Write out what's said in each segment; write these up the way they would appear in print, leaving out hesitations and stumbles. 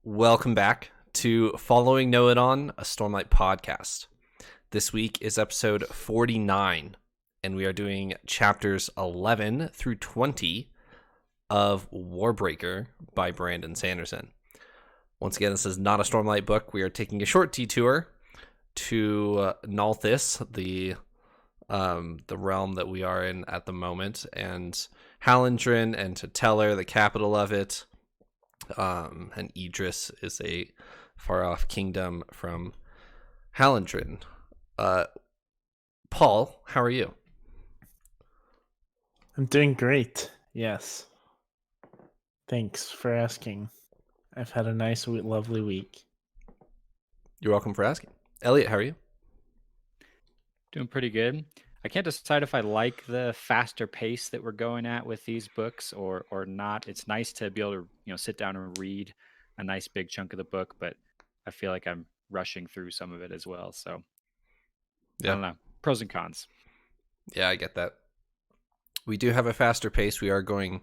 Welcome back to Following Know It On, a Stormlight podcast. This week is episode 49, and we are doing chapters 11 through 20 of Warbreaker by Brandon Sanderson. Once again, this is not a Stormlight book. We are taking a short detour to Nalthis, the realm that we are in at the moment, and Hallandrin and to Teller, the capital of it. And Idris is a far-off kingdom from Hallandrin. Paul, how are you? I'm doing great. Yes. Thanks for asking. I've had a nice, lovely week. You're welcome for asking. Eliot, how are you? Doing pretty good. I can't decide if I like the faster pace that we're going at with these books or not. It's nice to be able to, sit down and read a nice big chunk of the book, but I feel like I'm rushing through some of it as well. So Yeah. I don't know. Pros and cons. Yeah, I get that. We do have a faster pace. We are going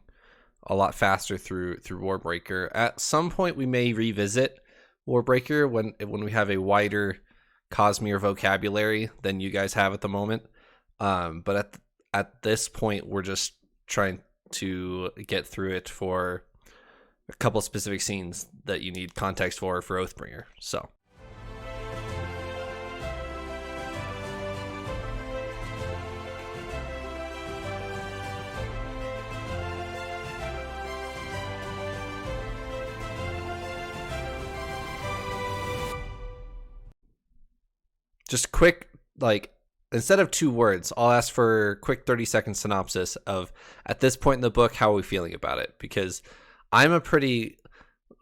a lot faster through Warbreaker. At some point, we may revisit Warbreaker when we have a wider Cosmere vocabulary than you guys have at the moment. But at this point, we're just trying to get through it for a couple specific scenes that you need context for Oathbringer. So. Just quick, instead of 2 words, I'll ask for a quick 30-second synopsis of, at this point in the book, how are we feeling about it? Because I'm a pretty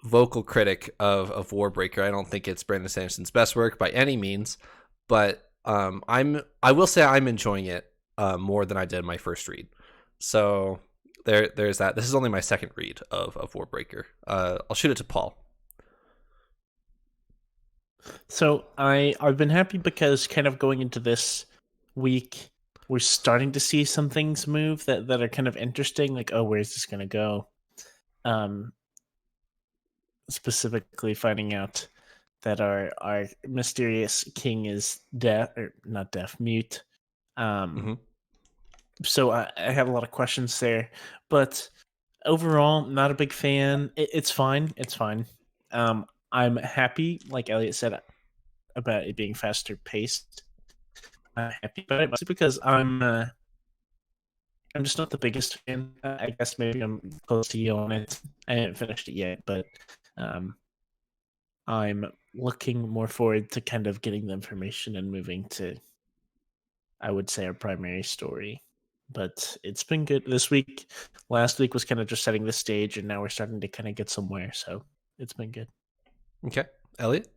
vocal critic of Warbreaker. I don't think it's Brandon Sanderson's best work by any means, but I will say I'm enjoying it more than I did my first read. So there's that. This is only my second read of Warbreaker. I'll shoot it to Paul. So I've been happy because kind of going into this week, we're starting to see some things move that are kind of interesting. Like, oh, where's this going to go? Specifically finding out that our mysterious king is deaf, or not deaf, mute. So I have a lot of questions there, but overall, not a big fan. It's fine. It's fine. I'm happy, like Elliot said, about it being faster paced. I'm happy about it, mostly because I'm just not the biggest fan. I guess maybe I'm close to you on it. I haven't finished it yet, but I'm looking more forward to kind of getting the information and moving to, I would say, our primary story. But it's been good this week. Last week was kind of just setting the stage, and now we're starting to kind of get somewhere. So it's been good. Okay. Eliot?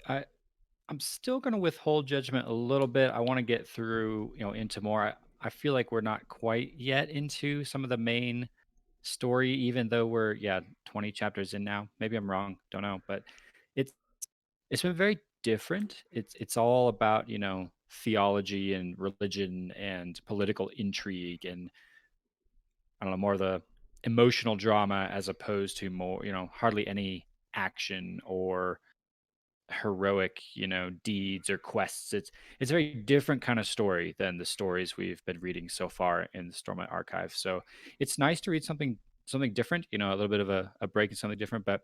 I'm still going to withhold judgment a little bit. I want to get through, into more. I feel like we're not quite yet into some of the main story, even though we're 20 chapters in now. Maybe I'm wrong, don't know, but it's been very different. It's all about theology and religion and political intrigue and I don't know, more of the emotional drama as opposed to more hardly any action or heroic deeds or quests. It's a very different kind of story than the stories we've been reading so far in the Stormlight archive. So it's nice to read something different, a little bit of a break in something different, but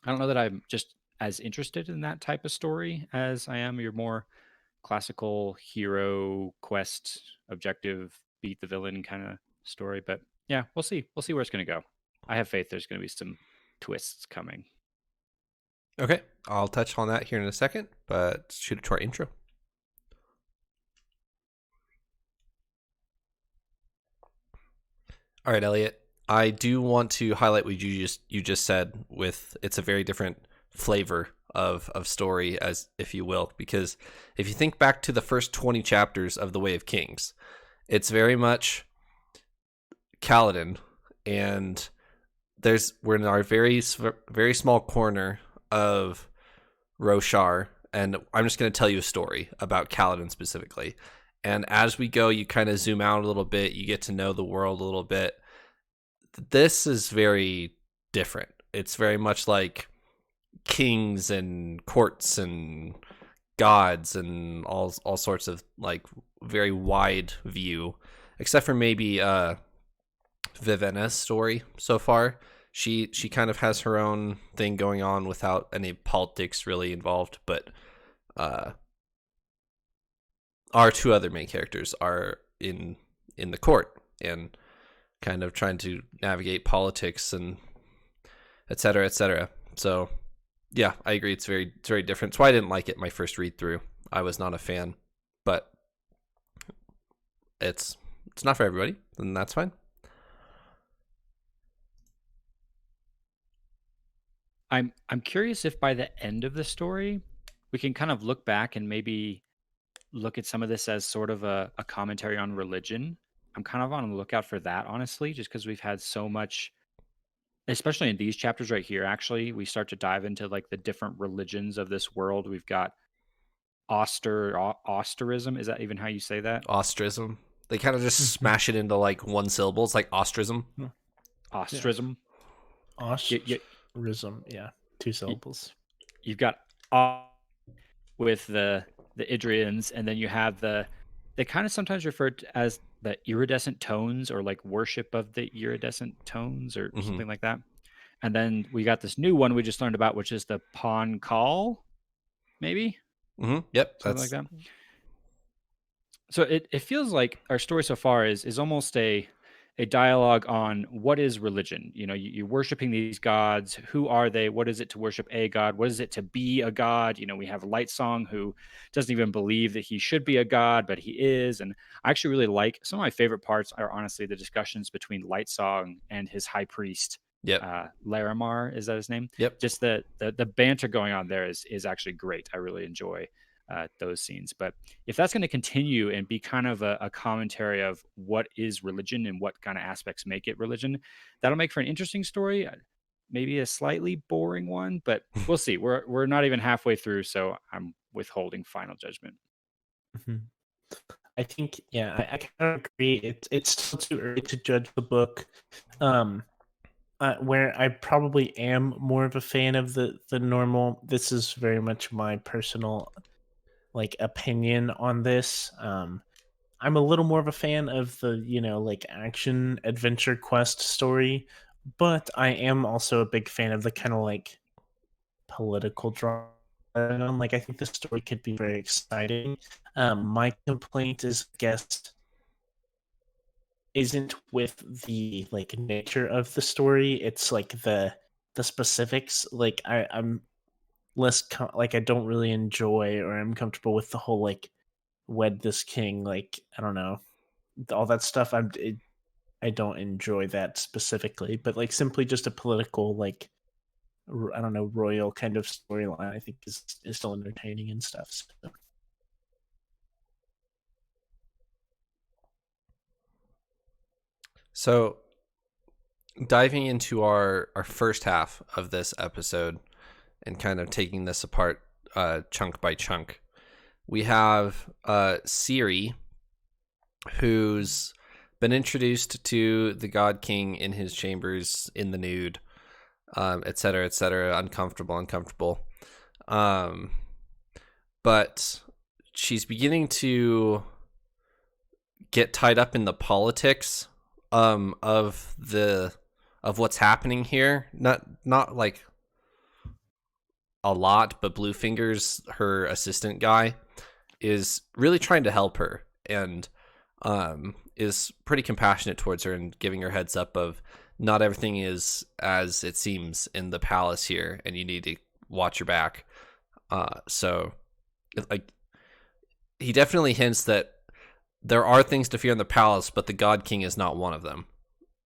I don't know that I'm just as interested in that type of story as I am your more classical hero quest objective beat the villain kind of story. But yeah, we'll see where it's going to go. I have faith there's going to be some twists coming. Okay, I'll touch on that here in a second, but shoot it to our intro. All right, Eliot, I do want to highlight what you just said with it's a very different flavor of story, as if you will, because if you think back to the first 20 chapters of The Way of Kings, it's very much Kaladin, and we're in our very small corner of Roshar, and I'm just going to tell you a story about Kaladin specifically. And as we go, you kind of zoom out a little bit, you get to know the world a little bit. This is very different. It's very much like kings and courts and gods and all sorts of like very wide view, except for maybe Vivenna's story so far. She kind of has her own thing going on without any politics really involved, but our two other main characters are in the court and kind of trying to navigate politics and et cetera, et cetera. So yeah, I agree. It's very different. That's why I didn't like it my first read through. I was not a fan, but it's not for everybody, and that's fine. I'm curious if by the end of the story we can kind of look back and maybe look at some of this as sort of a commentary on religion. I'm kind of on the lookout for that, honestly, just because we've had so much, especially in these chapters right here. Actually, we start to dive into like the different religions of this world. We've got Austerism. Is that even how you say that? Ostrism. They kind of just smash it into like one syllable. It's like ostrism. Ostrism. Ostracism, yeah, 2 syllables. You've got with the Idrians, and then you have they kind of sometimes referred to as the iridescent tones, or like worship of the iridescent tones, or something like that. And then we got this new one we just learned about, which is the Pon Call, maybe. Yep, something like that. So it feels like our story so far is almost a dialogue on what is religion. You know, you're worshiping these gods. Who are they? What is it to worship a god? What is it to be a god? You know, we have Lightsong, who doesn't even believe that he should be a god, but he is. And I actually really like, some of my favorite parts are honestly the discussions between Lightsong and his high priest. Larimar, is that his name? Yep. Just the banter going on there is actually great. I really enjoy those scenes. But if that's going to continue and be kind of a commentary of what is religion and what kind of aspects make it religion, that'll make for an interesting story. Maybe a slightly boring one, but we'll see. We're not even halfway through, so I'm withholding final judgment. I think, yeah, I kind of agree. It's still too early to judge the book. Where I probably am more of a fan of the normal. This is very much my personal opinion on this. I'm a little more of a fan of the like action adventure quest story, but I am also a big fan of the kind of like political drama. Like, I think the story could be very exciting. My complaint is, I guess, isn't with the like nature of the story. It's like the specifics. Like I'm less I don't really enjoy, or I'm comfortable with the whole like wed this king. Like, I don't know, all that stuff. I don't enjoy that specifically, but like simply just a political like I don't know, royal kind of storyline, I think is still entertaining and stuff. So. So, diving into our first half of this episode and kind of taking this apart chunk by chunk, we have Ciri, who's been introduced to the God King in his chambers in the nude, et cetera, uncomfortable. But she's beginning to get tied up in the politics of what's happening here. Not like a lot, but Bluefingers, her assistant guy, is really trying to help her and is pretty compassionate towards her and giving her heads up of not everything is as it seems in the palace here, and you need to watch your back. So like, he definitely hints that there are things to fear in the palace, but the God King is not one of them.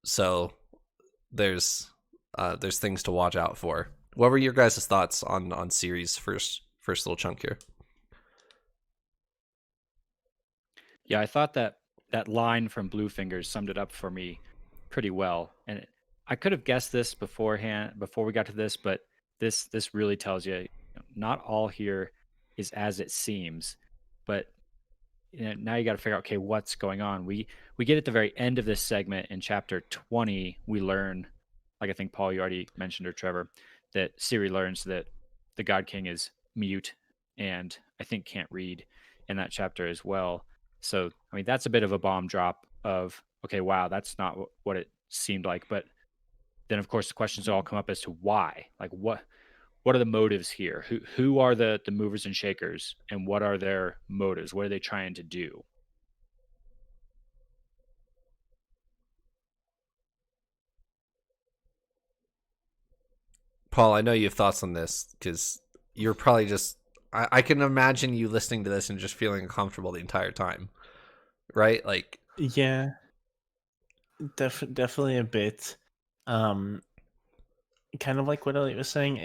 So there's things to watch out for. What were your guys' thoughts on Ciri's first little chunk here? Yeah, I thought that line from Bluefingers summed it up for me pretty well. And I could have guessed this beforehand, before we got to this, but this really tells you, not all here is as it seems. But now you got to figure out, okay, what's going on. We get at the very end of this segment in chapter 20, we learn like I think Paul, you already mentioned, or Trevor, that Ciri learns that the God King is mute and I think can't read in that chapter as well. So I mean that's a bit of a bomb drop of okay, wow, that's not what it seemed like. But then of course the questions all come up as to why, like what are the motives here? Who are the movers and shakers, and what are their motives? What are they trying to do? Paul, I know you have thoughts on this because you're probably just. I can imagine you listening to this and just feeling uncomfortable the entire time, right? Like, Yeah, definitely a bit. Um, Kind of like what Elliot was saying.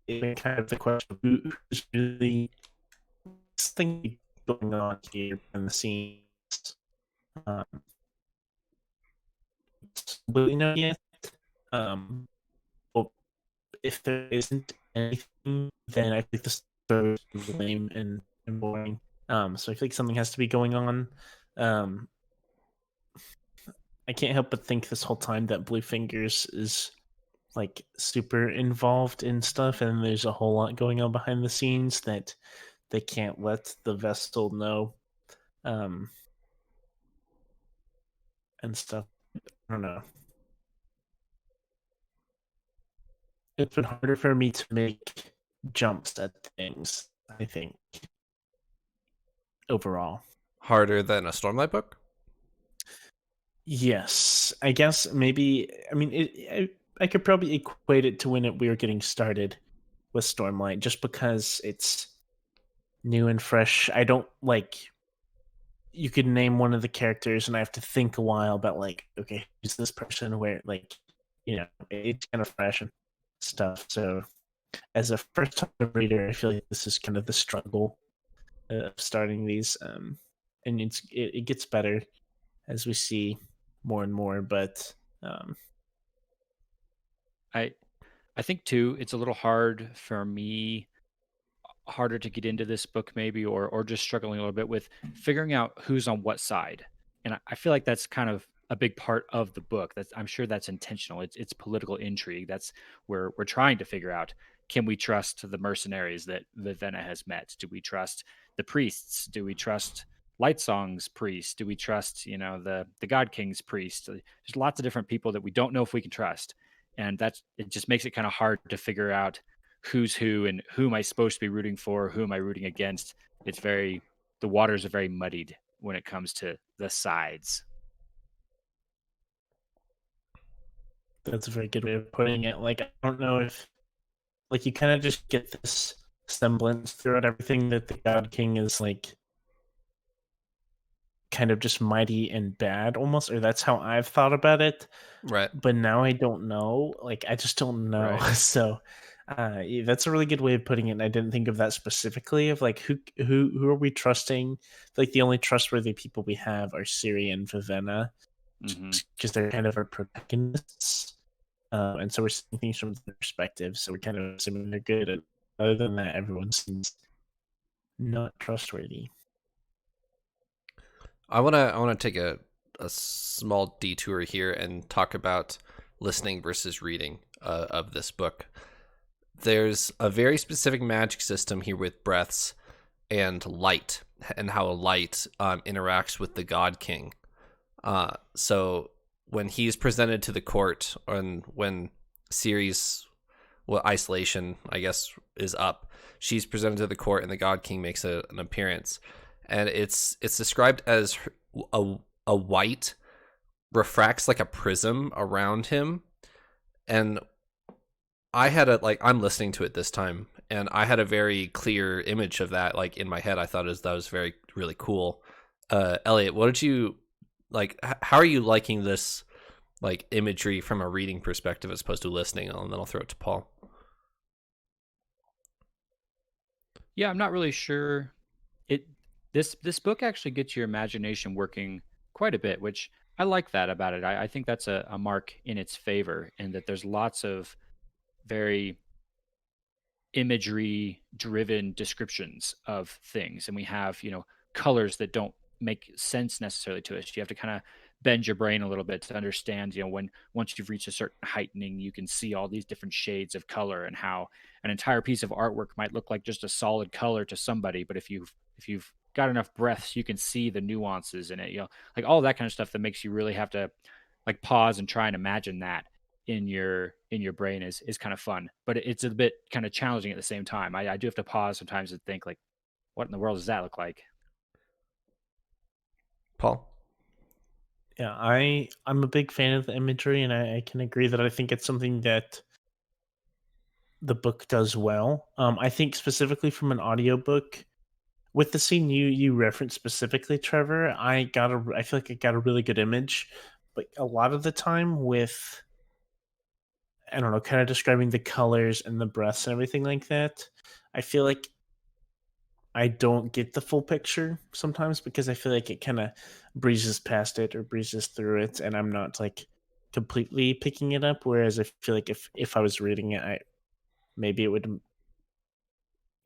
It kind of the question of who's really thing going on here in the scenes. Um, we know yet. Well, if there isn't anything, then I think this is lame and boring. So I feel like something has to be going on. Um, I can't help but think this whole time that Blue Fingers is like super involved in stuff, and there's a whole lot going on behind the scenes that they can't let the Vestal know, um, and stuff. I don't know. It's been harder for me to make jumps at things, I think, overall. harder than a Stormlight book? Yes, I guess maybe. I mean, I could probably equate it to when we were getting started with Stormlight, just because it's new and fresh. I don't like. You could name one of the characters, and I have to think a while about like, okay, who's this person? Where like, it's kind of fresh and stuff. So, as a first-time reader, I feel like this is kind of the struggle of starting these, and it gets better as we see more and more. But I I think too, it's a little hard for me, harder to get into this book maybe, or just struggling a little bit with figuring out who's on what side. And I feel like that's kind of a big part of the book. That's I'm sure that's intentional. It's political intrigue. That's where we're trying to figure out, can we trust the mercenaries that Vivenna has met? Do we trust the priests? Do we trust Lightsong's priest? Do we trust, the God King's priest? There's lots of different people that we don't know if we can trust. And that's it just makes it kind of hard to figure out who's who and who am I supposed to be rooting for, who am I rooting against. It's very The waters are very muddied when it comes to the sides. that's a very good way of putting it. Like, I don't know if like you kind of just get this semblance throughout everything that the God King is like kind of just mighty and bad almost, or that's how I've thought about it. Right. But now I don't know. Like, I just don't know. Right. So yeah, that's a really good way of putting it. And I didn't think of that specifically of like who are we trusting? Like the only trustworthy people we have are Ciri and Vivenna Hmm. because they're kind of our protagonists. And so we're seeing things from their perspective. So we're kind of assuming they're good. And other than that, everyone seems not trustworthy. I wanna take a small detour here and talk about listening versus reading of this book. There's a very specific magic system here with breaths and light, and how light interacts with the God King. So when he's presented to the court, and when Ciri's isolation, I guess, is up, she's presented to the court, and the God King makes an appearance, and it's described as a white refracts like a prism around him, and I had I'm listening to it this time, and I had a very clear image of that, like in my head. I thought that was very really cool. Elliot, what did you like? How are you liking this like imagery from a reading perspective as opposed to listening? And then I'll throw it to Paul. Yeah, I'm not really sure. It this book actually gets your imagination working quite a bit, which I like that about it. I think that's a mark in its favor, in that there's lots of very imagery driven descriptions of things, and we have colors that don't make sense necessarily to us. You have to kind of bend your brain a little bit to understand, when once you've reached a certain heightening, you can see all these different shades of color and how an entire piece of artwork might look like just a solid color to somebody, but if you've got enough breaths, you can see the nuances in it, like all that kind of stuff that makes you really have to like pause and try and imagine that in your brain is kind of fun, but it's a bit kind of challenging at the same time. I do have to pause sometimes and think like, what in the world does that look like? Paul? Yeah, I'm a big fan of the imagery, and I can agree that I think it's something that the book does well. I think specifically from an audiobook, with the scene you referenced specifically, Trevor, I feel like I got a really good image, but a lot of the time with, I don't know, kind of describing the colors and the breaths and everything like that, I feel like I don't get the full picture sometimes because I feel like it kind of breezes past it or breezes through it, and I'm not like completely picking it up. Whereas I feel like if I was reading it, maybe it would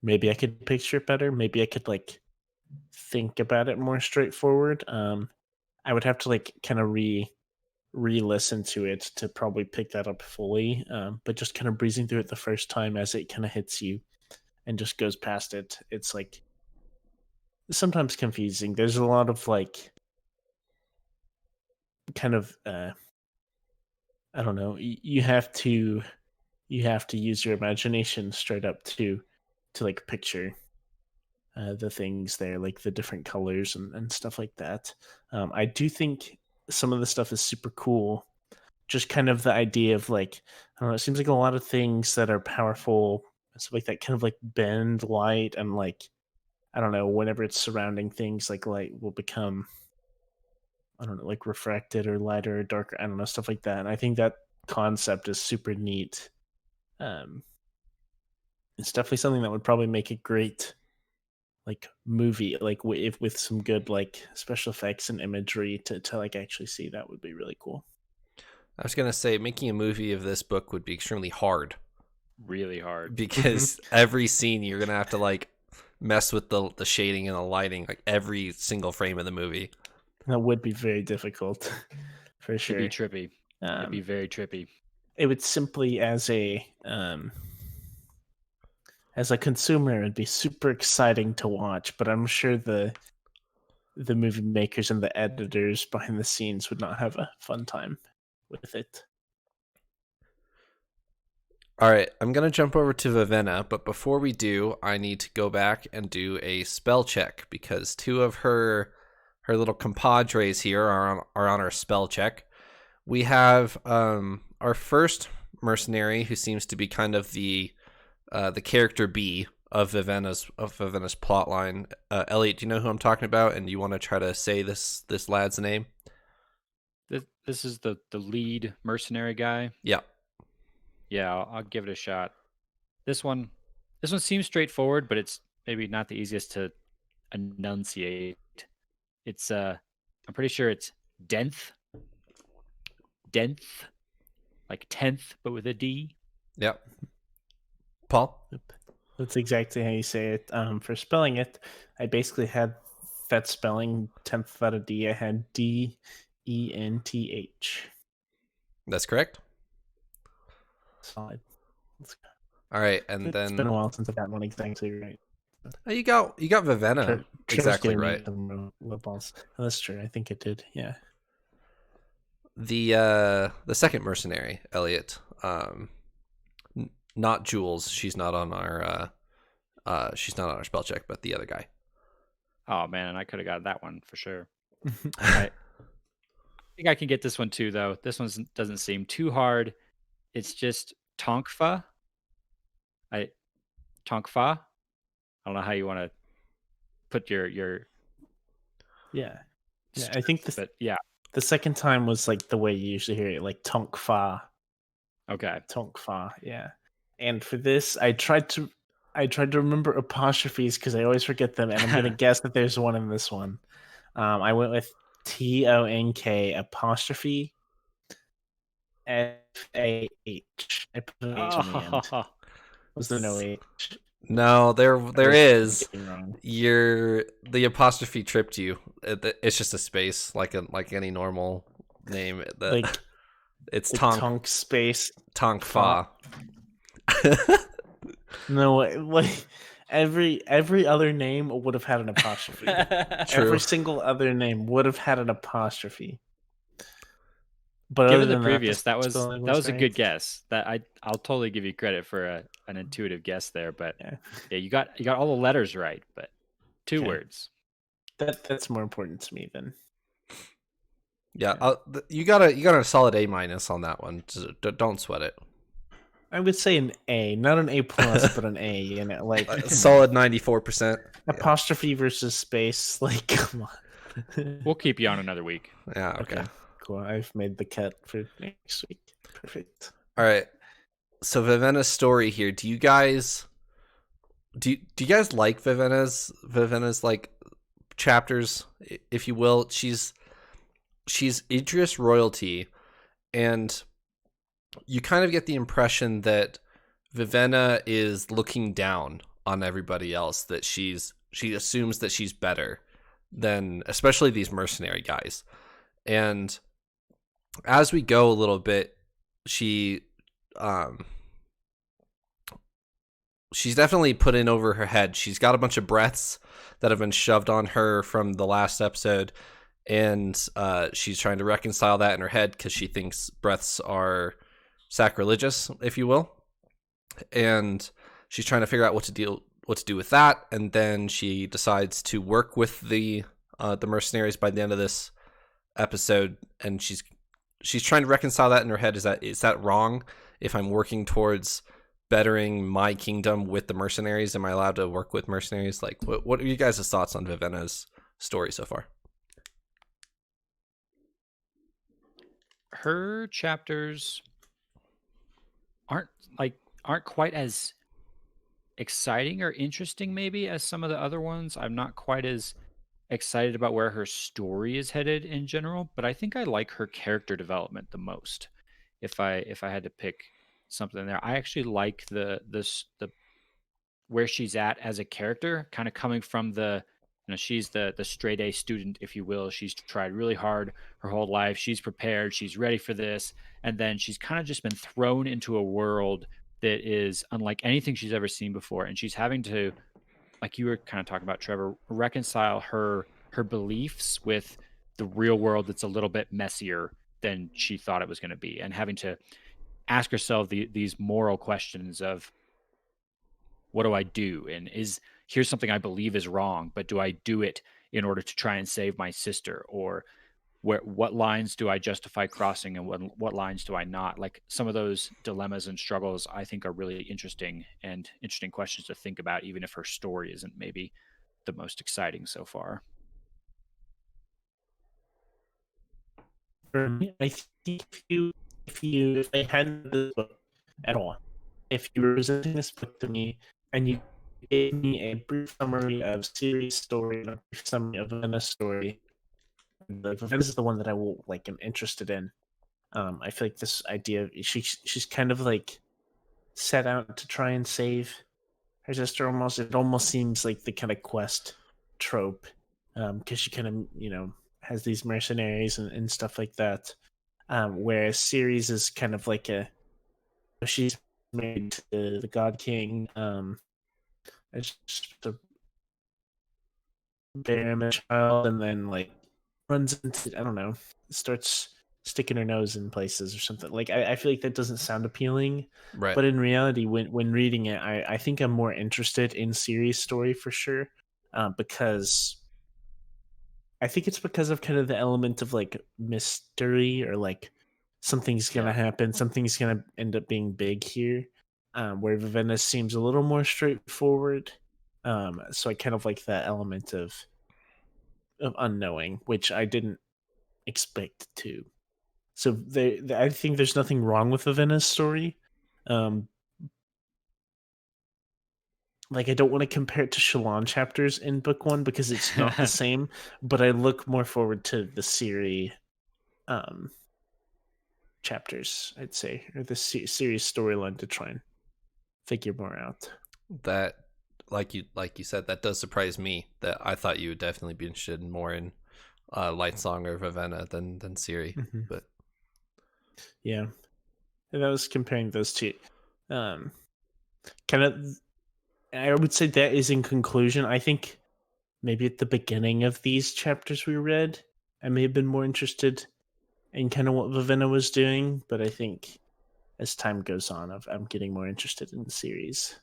maybe I could picture it better. Maybe I could like think about it more straightforward. I would have to like kind of re-listen to it to probably pick that up fully. But just kind of breezing through it the first time as it kind of hits you and just goes past it, it's like sometimes confusing. There's a lot of like kind of I don't know. You have to use your imagination straight up to like picture the things there, like the different colors and stuff like that. I do think some of the stuff is super cool. Just kind of the idea of like, I don't know, it seems like a lot of things that are powerful, stuff like that, kind of like bend light and like, I don't know, whenever it's surrounding things, like light will become, I don't know, like refracted or lighter or darker. I don't know, stuff like that. And I think that concept is super neat. Um, it's definitely something that would probably make a great like movie, like if with some good like special effects and imagery to like actually see that would be really cool. I was going to say making a movie of this book would be extremely hard Really hard. because every scene you're going to have to like mess with the shading and the lighting, like every single frame of the movie. That would be very difficult for It'd be sure. trippy. It'd be very trippy. It would simply as a consumer, it'd be super exciting to watch, but I'm sure the movie makers and the editors behind the scenes would not have a fun time with it. All right, I'm going to jump over to Vivenna, but before we do, I need to go back and do a spell check because two of her little compadres here are on our spell check. We have our first mercenary who seems to be kind of the character B of Vivenna's plotline. Elliot, do you know who I'm talking about? And you want to try to say this lad's name? This is the lead mercenary guy. Yeah. Yeah, I'll give it a shot. This one seems straightforward, but it's maybe not the easiest to enunciate. It's I'm pretty sure it's Denth, like 10th, but with a D. Yep. Paul? That's exactly how you say it. For spelling it, I basically had that spelling 10th out of D. I had Denth. That's correct. Solid. All right, and It's been a while since I've got one exactly right. you got Vivenna exactly right. Lip balls. Oh, that's true. I think it did. Yeah. The second mercenary, Elliot, not Jules. She's not on our spell check, but the other guy. Oh man, I could have got that one for sure. I think I can get this one too, though. This one doesn't seem too hard. It's just Tonkfa. Tonkfa. I don't know how you want to put your yeah. I think but yeah. The second time was like the way you usually hear it, like Tonkfa. Okay. Tonkfa, yeah. And for this, I tried to remember apostrophes because I always forget them, and I'm gonna guess that there's one in this one. I went with TONK apostrophe FAH. I put an H on the end. Was there no H? No, there Or is. getting wrong? The apostrophe tripped you. It's just a space, like any normal name. Like It's like Tonk Tonk space Fa. No, like every other name would have had an apostrophe. True. Every single other name would have had an apostrophe. But other Given the than that, the previous, that was spelling that was a right. good guess. I'll totally give you credit for an intuitive guess there. But Yeah, yeah, you got all the letters right, but two okay. words. That's more important to me than Yeah, yeah. you got a solid A- on that one. Don't sweat it. I would say an A, not an A plus, but an A. You know, like A solid 94%. apostrophe versus space. Like, come on. We'll keep you on another week. Yeah. Okay. Cool. I've made the cut for next week. Perfect. All right. So Vivenna's story here. Do you guys like Vivenna's like chapters, if you will? She's Idris royalty, and you kind of get the impression that Vivenna is looking down on everybody else, that she assumes that she's better than especially these mercenary guys. And as we go a little bit, she's definitely put in over her head. She's got a bunch of breaths that have been shoved on her from the last episode, and she's trying to reconcile that in her head because she thinks breaths are sacrilegious, if you will, and she's trying to figure out what to do with that. And then she decides to work with the mercenaries by the end of this episode, and she's trying to reconcile that in her head. Is that wrong? If I'm working towards bettering my kingdom with the mercenaries, am I allowed to work with mercenaries? Like, what are you guys' thoughts on Vivenna's story so far? Her chapters aren't quite as exciting or interesting maybe as some of the other ones. I'm not quite as excited about where her story is headed in general, but I think I like her character development the most. If I had to pick something there, I actually like the where she's at as a character, kind of coming from she's the straight A student, if you will. She's tried really hard her whole life. She's prepared. She's ready for this, and then she's kind of just been thrown into a world that is unlike anything she's ever seen before, and she's having to, like you were kind of talking about, Trevor, reconcile her beliefs with the real world that's a little bit messier than she thought it was going to be, and having to ask herself these moral questions of what do I do, and here's something I believe is wrong, but do I do it in order to try and save my sister, or what lines do I justify crossing and what lines do I not? Like, some of those dilemmas and struggles I think are really interesting questions to think about, even if her story isn't maybe the most exciting so far. For me, I think if I hadn't this book at all, if you were presenting this book to me and you gave me a brief summary of series story and a brief summary of Vivenna's story, like this is the one that I will like am interested in. I feel like this idea she's kind of like set out to try and save her sister. It almost seems like the kind of quest trope, because she kind of has these mercenaries and stuff like that. Whereas series is kind of like she's married to the God King. It's just a bear him a child, and then like runs into, I don't know, starts sticking her nose in places or something. Like I feel like that doesn't sound appealing, Right. but in reality, when reading it, I think I'm more interested in series story for sure, because I think it's because of kind of the element of like mystery, or like something's gonna happen, something's gonna end up being big here. Where Vivenna seems a little more straightforward. So I kind of like that element of unknowing, which I didn't expect to. So I think there's nothing wrong with Vivenna's story. Like, I don't want to compare it to Shalon chapters in book one because it's not the same, but I look more forward to the Siri chapters, I'd say, or the series storyline to try and figure more out. That like you said, that does surprise me. That I thought you would definitely be interested more in Light Song or Vivenna than Siri. Mm-hmm. But yeah, and I was comparing those two. Kind of, I would say that is in conclusion. I think maybe at the beginning of these chapters we read, I may have been more interested in kind of what Vivenna was doing, but I think as time goes on, I'm getting more interested in the series.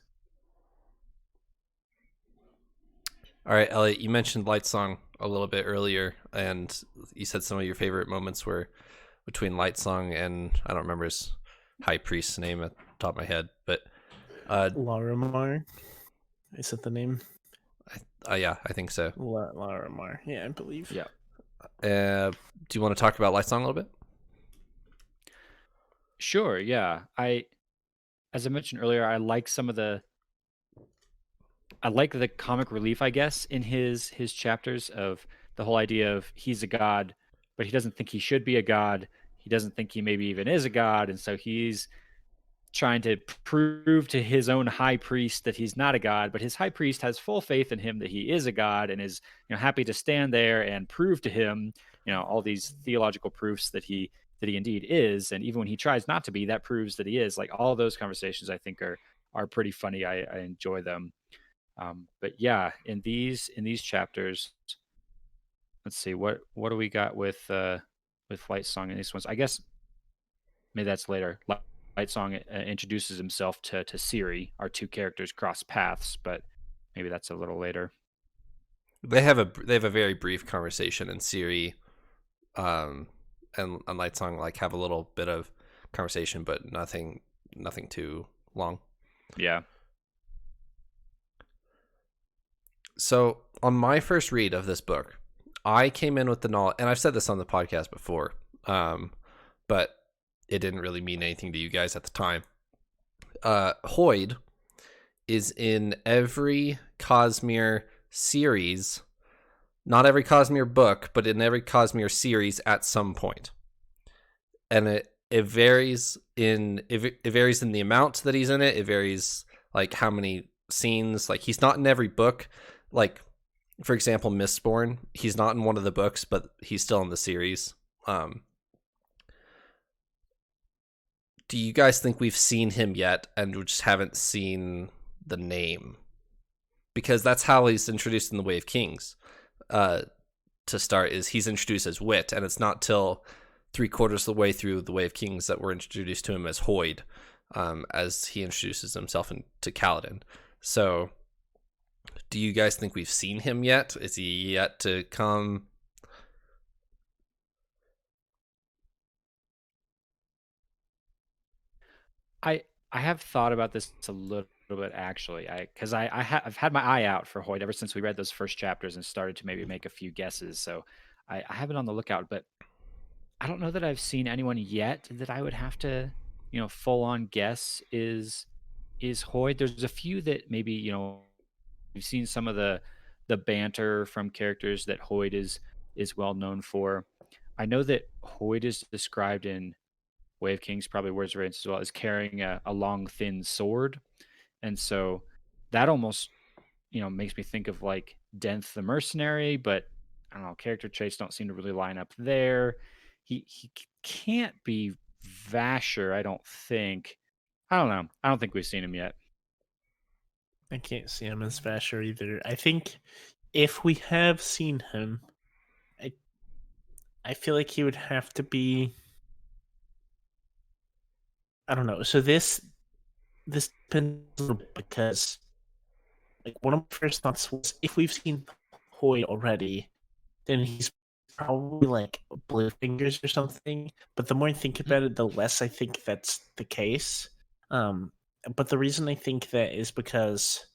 all right, Elliot, you mentioned Light Song a little bit earlier, and you said some of your favorite moments were between Light Song and I don't remember his high priest's name at the top of my head, but Laramar, is that the name? yeah, I think so. Laramar, yeah, I believe. Yeah. Do you want to talk about Light Song a little bit? Sure. Yeah. As I mentioned earlier, I like the comic relief, I guess, in his chapters of the whole idea of he's a god, but he doesn't think he should be a god. He doesn't think he maybe even is a god, and so he's trying to prove to his own high priest that he's not a god, but his high priest has full faith in him that he is a god and is, happy to stand there and prove to him, all these theological proofs that he indeed is. And even when he tries not to be, that proves that he is. Like, all those conversations I think are pretty funny. I enjoy them. But yeah, in these chapters, let's see, what do we got with Light Song in these ones? I guess maybe that's later. Light Song introduces himself to Siri. Our two characters cross paths, but maybe that's a little later. They have a very brief conversation, and Siri and Light Song like have a little bit of conversation, but nothing too long. Yeah. So on my first read of this book, I came in with the knowledge, and I've said this on the podcast before, but it didn't really mean anything to you guys at the time. Hoid is in every Cosmere series, not every Cosmere book, but in every Cosmere series at some point. And it varies in the amount that he's in it. It varies like how many scenes. Like, he's not in every book. Like, for example, Mistborn, he's not in one of the books, but he's still in the series. Do you guys think we've seen him yet and we just haven't seen the name? Because that's how he's introduced in the Way of Kings. To start, is he's introduced as Wit, and it's not till 3/4 of the way through the Way of Kings that we're introduced to him as Hoid, as he introduces himself to Kaladin. So, do you guys think we've seen him yet? Is he yet to come? I have thought about this a little bit, actually, because I've had my eye out for Hoyt ever since we read those first chapters and started to maybe make a few guesses. So I have it on the lookout, but I don't know that I've seen anyone yet that I would have to, full on guess is Hoyt. There's a few that maybe, we've seen some of the banter from characters that Hoyt is well known for. I know that Hoyt is described in Way of Kings, probably Words of Radiance as well, as carrying a long, thin sword. And so that almost, makes me think of like Denth the Mercenary, but I don't know, character traits don't seem to really line up there. He can't be Vasher, I don't think. I don't know. I don't think we've seen him yet. I can't see him as Vasher either. I think if we have seen him, I feel like he would have to be, I don't know. So this depends a little bit, because like one of my first thoughts was, if we've seen Hoyt already, then he's probably like Blue Fingers or something. But the more I think about it, the less I think that's the case. But the reason I think that is because,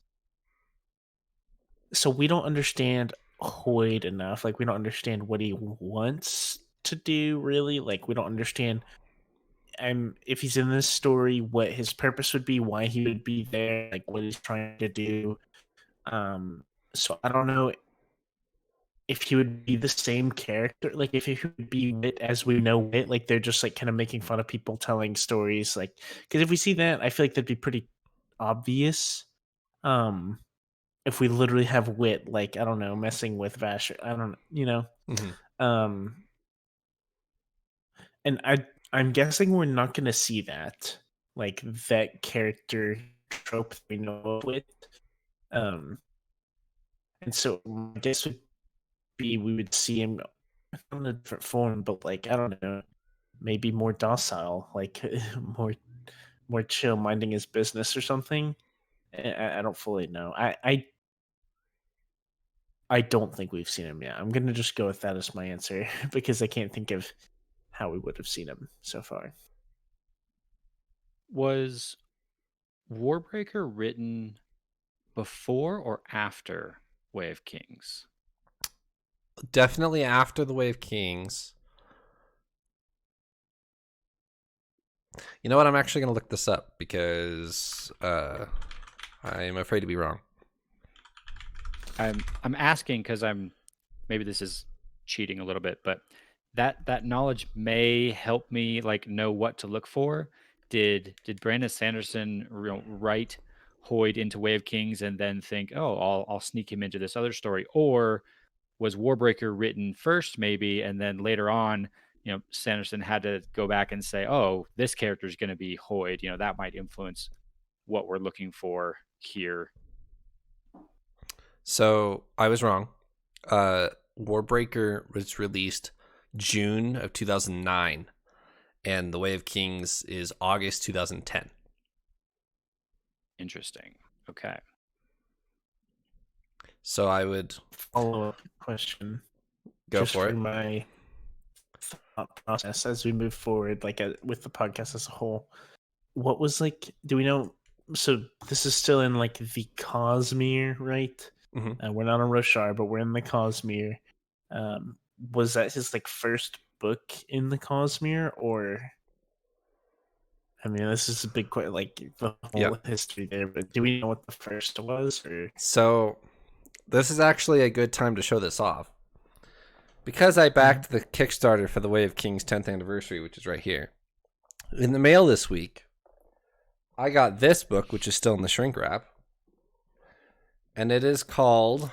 so we don't understand Hoyt enough. Like, we don't understand what he wants to do, really. Like, we don't understand if he's in this story, what his purpose would be, why he would be there, like what he's trying to do. So I don't know if he would be the same character, like if he would be Wit as we know Wit, like they're just like kind of making fun of people telling stories, like, because if we see that, I feel like that'd be pretty obvious. if we literally have Wit, like, I don't know, messing with Vasher. I don't know, Mhm. and I'm guessing we're not gonna see that, like, that character trope that we know of Wit. And so I guess would be we would see him in a different form, but like, I don't know, maybe more docile, like more chill, minding his business or something. I don't fully know. I don't think we've seen him yet. I'm gonna just go with that as my answer because I can't think of how we would have seen him so far. Was Warbreaker written before or after Way of Kings? Definitely after the Way of Kings. You know what? I'm actually going to look this up because I'm afraid to be wrong. I'm asking because maybe this is cheating a little bit, but that knowledge may help me like know what to look for. Did Brandon Sanderson write Hoyd into Way of Kings and then think, oh, I'll sneak him into this other story, or was Warbreaker written first, maybe, and then later on, Sanderson had to go back and say, oh, this character is going to be Hoyd. That might influence what we're looking for here. So I was wrong. Warbreaker was released June of 2009, and The Way of Kings is August 2010. Interesting. Okay. So I would Follow-up question. go just for it. My thought process as we move forward, like with the podcast as a whole. What was like? Do we know? So this is still in like the Cosmere, right? Mhm. We're not on Roshar, but we're in the Cosmere. Was that his like first book in the Cosmere, or? I mean, this is a big question, like the whole Yep. history there. But do we know what the first was, or? So this is actually a good time to show this off. Because I backed the Kickstarter for The Way of Kings 10th anniversary, which is right here. In the mail this week, I got this book, which is still in the shrink wrap. And it is called...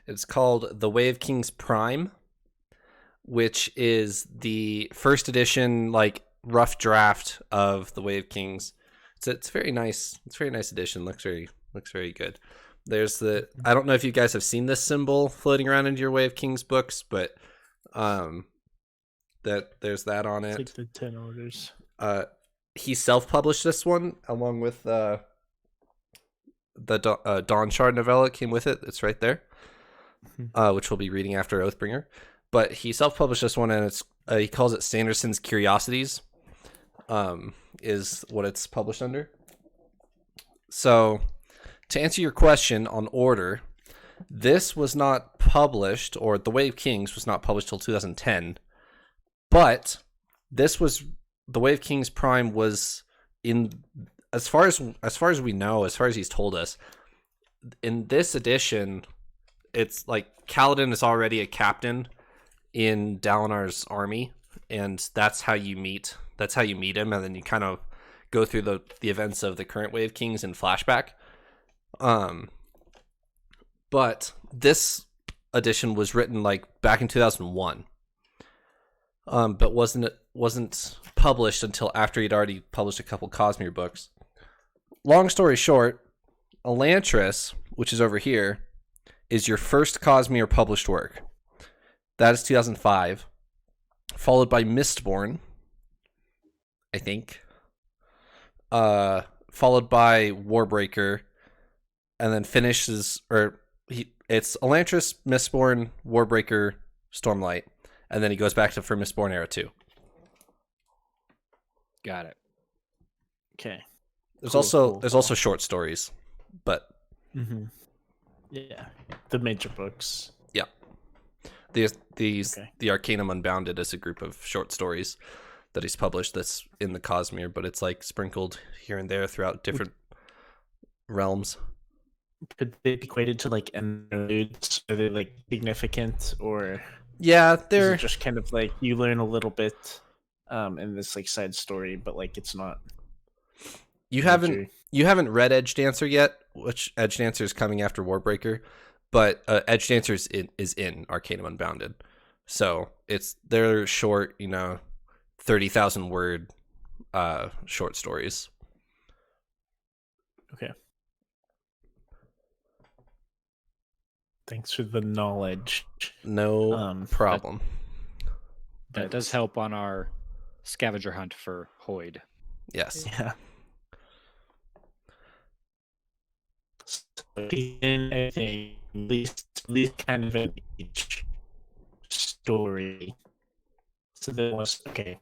It's called The Way of Kings Prime, which is the first edition, like, rough draft of The Way of Kings. It's very nice. It's a very nice edition. Looks very good. There's I don't know if you guys have seen this symbol floating around into your Way of Kings books, but there's that on it. It's like the 10 orders. He self-published this one along with the Dawn Shard novella came with it. It's right there, which we'll be reading after Oathbringer. But he self-published this one, and it's he calls it Sanderson's Curiosities, is what it's published under. So, to answer your question on order, this was not published, or The Way of Kings was not published till 2010, but this was The Way of Kings Prime was in as far as we know, as far as he's told us, in this edition, it's like Kaladin is already a captain in Dalinar's army, and that's how you meet him, and then you kind of go through the events of the current Way of Kings in flashback. But this edition was written like back in 2001. But wasn't published until after he'd already published a couple Cosmere books. Long story short, Elantris, which is over here, is your first Cosmere published work. That is 2005, followed by Mistborn, I think. Followed by Warbreaker, and then finishes, it's Elantris, Mistborn, Warbreaker, Stormlight, and then he goes back to for Mistborn Era 2. Got it. Okay. There's also short stories, but yeah, the major books. Yeah, the Arcanum Unbounded is a group of short stories that he's published that's in the Cosmere, but it's like sprinkled here and there throughout different realms. Could they be equated to like interludes? Are they like significant, or yeah, they're just kind of like you learn a little bit in this like side story, but like it's not. You haven't read Edge Dancer yet, which Edge Dancer is coming after Warbreaker, but Edge Dancer is in Arcanum Unbounded, so they're short, 30,000 word short stories. Okay. Thanks for the knowledge. No problem. That does help on our scavenger hunt for Hoyd. Yes. Yeah. So in anything, at least kind of in each story. So there was okay.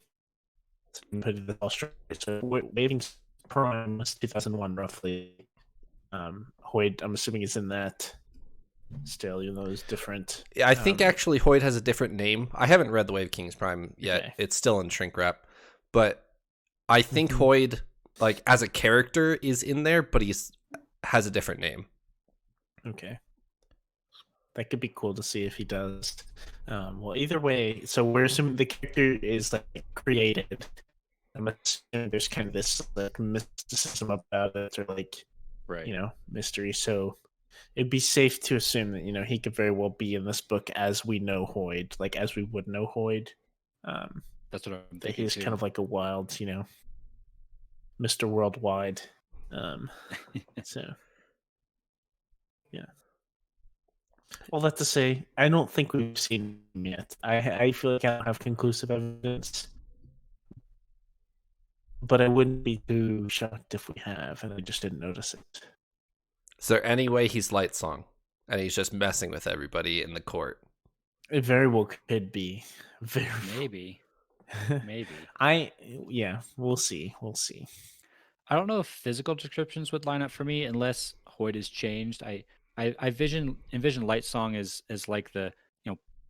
So I'm putting the all straight. So Waving Prime was 2001 roughly. Hoyd, I'm assuming is in that still, even though it's different. Yeah, I think actually Hoyd has a different name. I haven't read The Wave King's Prime yet. Okay. It's still in shrink wrap, but I think Hoyd, like as a character, is in there, but has a different name. Okay, that could be cool to see if he does. Well, either way, so we're assuming the character is like created. I'm assuming there's kind of this like mysticism about it, or like, right, mystery. So it'd be safe to assume that he could very well be in this book as we know Hoyd, like as we would know Hoyd. That's what I'm thinking. He's too. kind of like a wild, Mr. Worldwide. So yeah. All that to say, I don't think we've seen him yet. I feel like I don't have conclusive evidence, but I wouldn't be too shocked if we have, and I just didn't notice it. Is there any way he's Light Song, and he's just messing with everybody in the court? It very well could be. Maybe. We'll see. I don't know if physical descriptions would line up for me unless Hoyd is changed. I envision Light Song as like the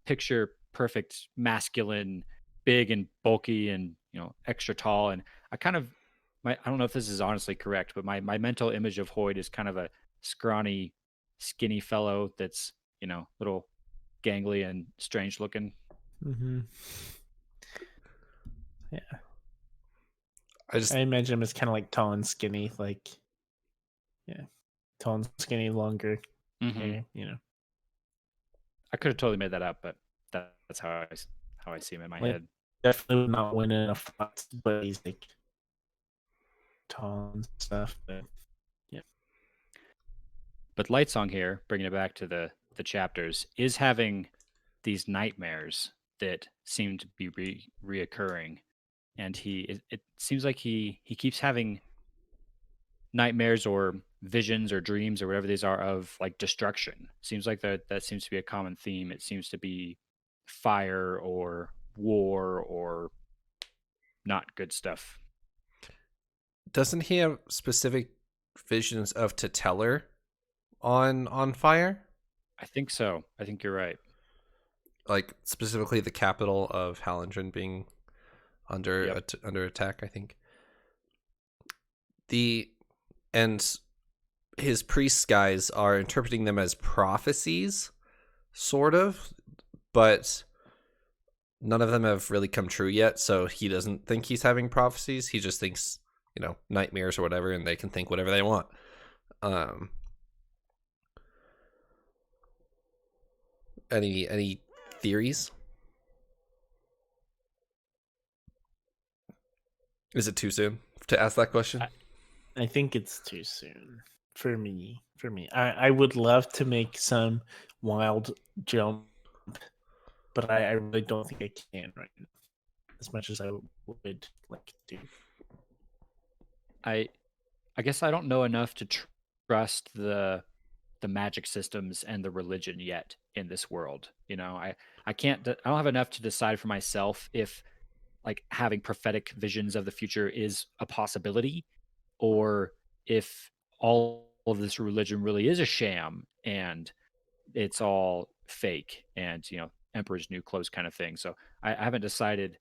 picture perfect masculine, big and bulky and extra tall, and I don't know if this is honestly correct, but my mental image of Hoyd is kind of a scrawny, skinny fellow that's little gangly and strange looking. Mm-hmm. Yeah. I imagine him as kind of like tall and skinny, like tall and skinny, longer hair. I could have totally made that up, but that's how I see him in my head. Definitely would not win in a fight, but he's like tall and stuff. But yeah. But Light Song here, bringing it back to the chapters, is having these nightmares that seem to be reoccurring, and it seems like he keeps having nightmares or visions or dreams or whatever these are of like destruction. Seems like that seems to be a common theme. It seems to be fire or war or not good stuff. Doesn't he have specific visions of Teteller on fire? I think so. I think you're right. Like specifically the capital of Hallandren being under attack, I think. And his priest guys are interpreting them as prophecies, sort of, but none of them have really come true yet, so he doesn't think he's having prophecies. He just thinks, nightmares or whatever, and they can think whatever they want. Any theories? Is it too soon to ask that question? I think it's too soon for me. I would love to make some wild jump, but I really don't think I can right now, as much as I would like to. I guess I don't know enough to trust the magic systems and the religion yet in this world. I don't have enough to decide for myself if like having prophetic visions of the future is a possibility, or if all of this religion really is a sham and it's all fake and emperor's new clothes kind of thing. So I haven't decided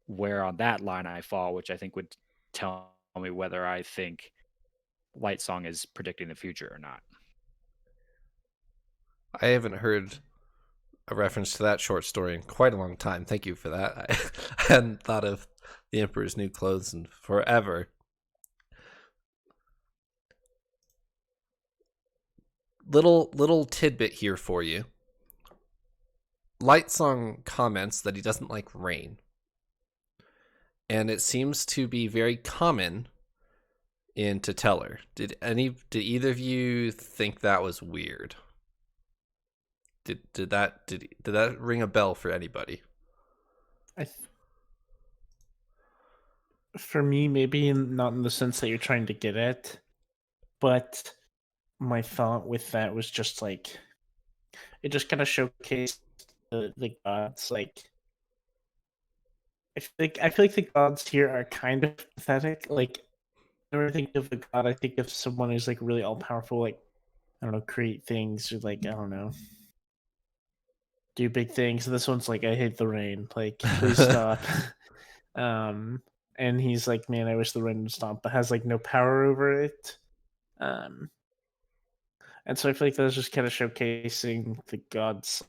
where on that line I fall, which I think would tell me whether I think Light Song is predicting the future or not. I haven't heard a reference to that short story in quite a long time. Thank you for that. I hadn't thought of the Emperor's New Clothes in forever. little tidbit here for you. Lightsong comments that he doesn't like rain. And it seems to be very common in Teteller. Did either of you think that was weird? Did that ring a bell for anybody? For me, maybe not in the sense that you're trying to get at, but my thought with that was just like it just kind of showcased the gods. Like I feel like the gods here are kind of pathetic. Like whenever I think of a god, I think of someone who's like really all powerful, like I don't know, create things or like I don't know, do big things. And this one's like, I hate the rain. Like, please stop. And he's like, man, I wish the rain would stop, but has like no power over it. And so I feel like that was just kind of showcasing the gods.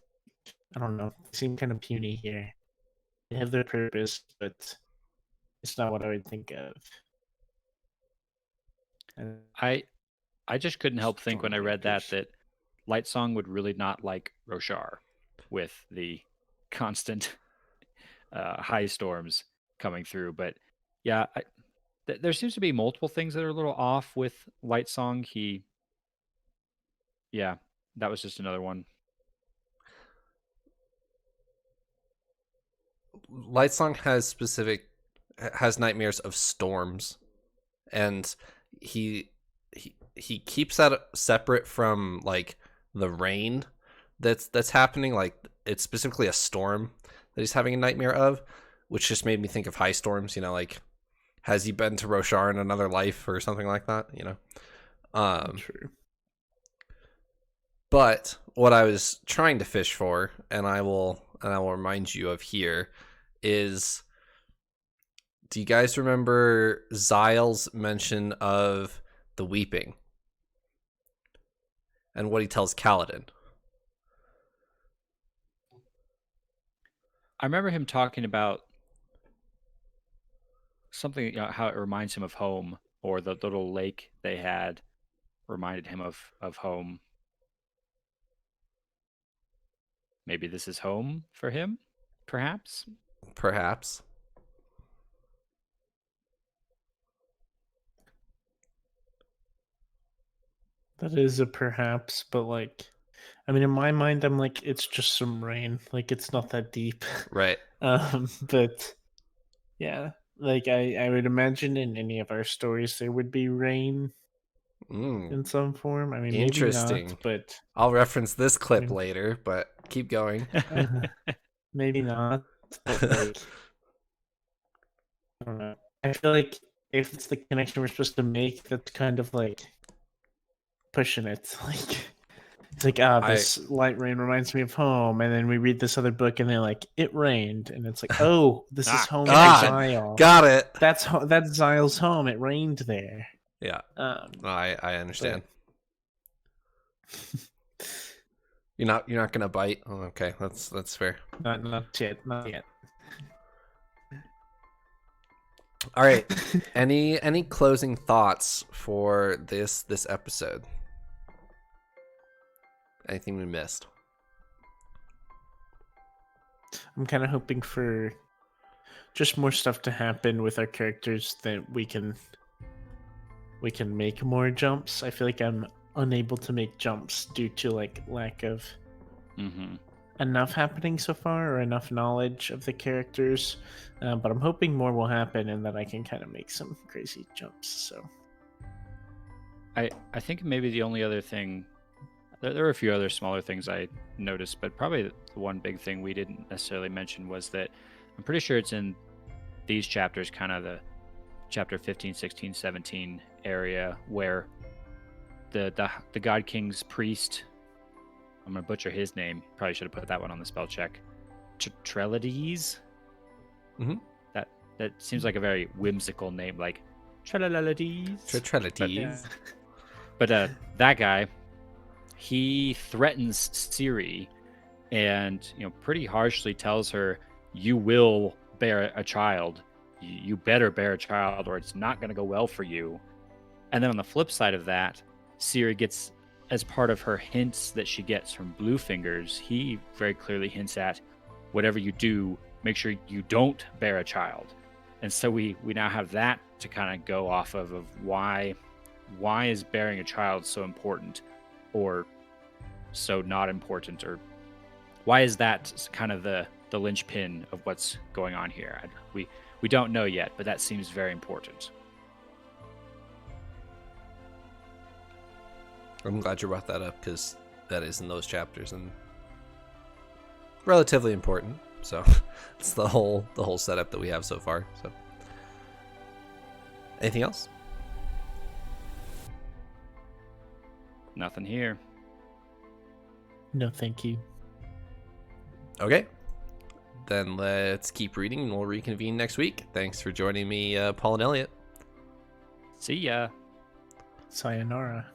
I don't know, they seem kind of puny here. They have their purpose, but it's not what I would think of. And I just couldn't help think when I read that Stormbreakers. Lightsong would really not like Roshar with the constant high storms coming through. But yeah, there seems to be multiple things that are a little off with Lightsong. Yeah, that was just another one. Lightsong has nightmares of storms, and he keeps that separate from like the rain that's happening. Like it's specifically a storm that he's having a nightmare of, which just made me think of high storms. You know, like has he been to Roshar in another life or something like that? You know, True. But what I was trying to fish for, and I will remind you of here, is do you guys remember Zyle's mention of the weeping and what he tells Kaladin? I remember him talking about something, you know, how it reminds him of home, or the little lake they had reminded him of home. Maybe this is home for him, perhaps. Perhaps. That is a perhaps, but like, I mean, in my mind, I'm like, it's just some rain. Like, it's not that deep. Right. But yeah, like I would imagine in any of our stories there would be rain in some form. I mean, maybe Interesting. not, but I'll reference this clip mean- later, but keep going. maybe not. But like, I don't know. I feel like if it's the connection we're supposed to make, that's kind of like pushing it. Like, it's like, this light rain reminds me of home, and then we read this other book, and they're like, it rained, and it's like, oh, this is home to Zyle. Got it. That's Zyle's home. It rained there. Yeah. I understand. You're not gonna bite. Oh, okay, that's fair. Not yet. All right. Any closing thoughts for this episode? Anything we missed? I'm kind of hoping for just more stuff to happen with our characters that we can make more jumps. I feel like I'm unable to make jumps due to like lack of enough happening so far or enough knowledge of the characters. But I'm hoping more will happen and that I can kind of make some crazy jumps. So I think maybe the only other thing, there were a few other smaller things I noticed, but probably the one big thing we didn't necessarily mention was that I'm pretty sure it's in these chapters, kind of the chapter 15, 16, 17 area, where the God King's priest, I'm going to butcher his name, probably should have put that one on the spell check, Trelades? That seems like a very whimsical name, like Trelades. Trelades. But that guy, he threatens Ciri and, you know, pretty harshly tells her, you will bear a child. You better bear a child or it's not going to go well for you. And then on the flip side of that, Ciri gets as part of her hints that she gets from Bluefingers, he very clearly hints at, whatever you do, make sure you don't bear a child. And so we now have that to kind of go off of why is bearing a child so important or so not important, or why is that kind of the linchpin of what's going on here? We don't know yet, but that seems very important. I'm glad you brought that up because that is in those chapters and relatively important. So it's the whole setup that we have so far. So anything else? Nothing here. No, thank you. Okay. Then let's keep reading and we'll reconvene next week. Thanks for joining me, Paul and Eliot. See ya. Sayonara.